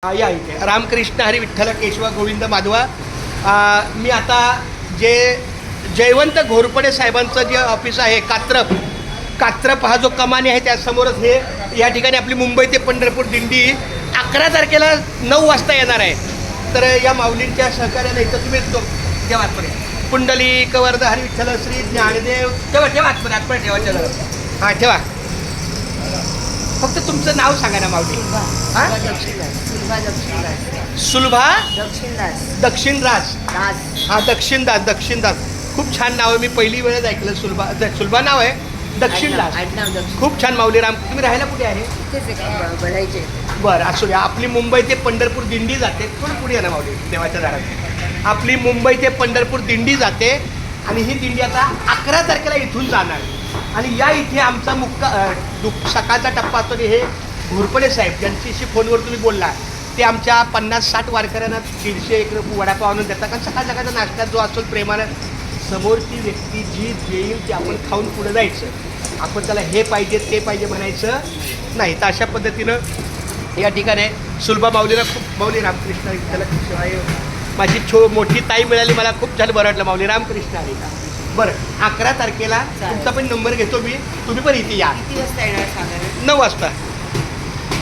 या इथे रामकृष्ण हरी विठ्ठल केशव गोविंद माधवा. मी आता जे जयवंत घोरपडे साहेबांचं जे ऑफिस आहे कात्रप हा जो कमानी आहे त्यासमोरच हे या ठिकाणी आपली मुंबई ते पंढरपूर दिंडी 11 तारखेला 9 वाजता येणार आहे. तर या माऊलींच्या सहकार्याने इथं तुम्ही ठेवा आतमध्ये पुंडलिक वरद हरी विठ्ठल श्री ज्ञानदेव ठेवा आतमध्ये ठेवा चला. हां ठेवा. फक्त तुमचं नाव सांगा ना माऊली. सुलभा दक्षिणराज. हां दक्षिणदास. खूप छान नाव आहे. मी पहिली वेळच ऐकलं. सुलभा नाव आहे. दक्षिणदास खूप छान माऊली. राम तुम्ही राहायला कुठे आहे? बरं असू द्या. आपली मुंबई ते पंढरपूर दिंडी जाते. थोडं पुढे आहे ना माऊली देवाच्या दारात. आपली मुंबई ते पंढरपूर दिंडी जाते आणि ही दिंडी आता 11 तारखेला इथून जाणार. आणि या इथे आमचा सकाळचा टप्पा असतो. हे घोरपडे साहेब ज्यांच्याशी फोनवर तुम्ही बोलला ते आमच्या 50-60 वारकऱ्यांना 150-1 वडापाव आणून देतात. कारण सकाळचा नाश्ता जो असतो प्रेमानं समोरची व्यक्ती जी देईल ती आपण खाऊन पुढे जायचं. आपण त्याला हे पाहिजे ते पाहिजे म्हणायचं नाही. तर अशा पद्धतीनं या ठिकाणी सुलभा माऊलीला खूप माऊली रामकृष्ण विठ्ठल माझी मोठी ताई मिळाली. मला खूप छान बरं वाटलं माऊली रामकृष्ण हरी. बरं 11 तारखेला तुमचा पण नंबर घेतो मी. तुम्ही पण इथे या. 9 9 वाजता.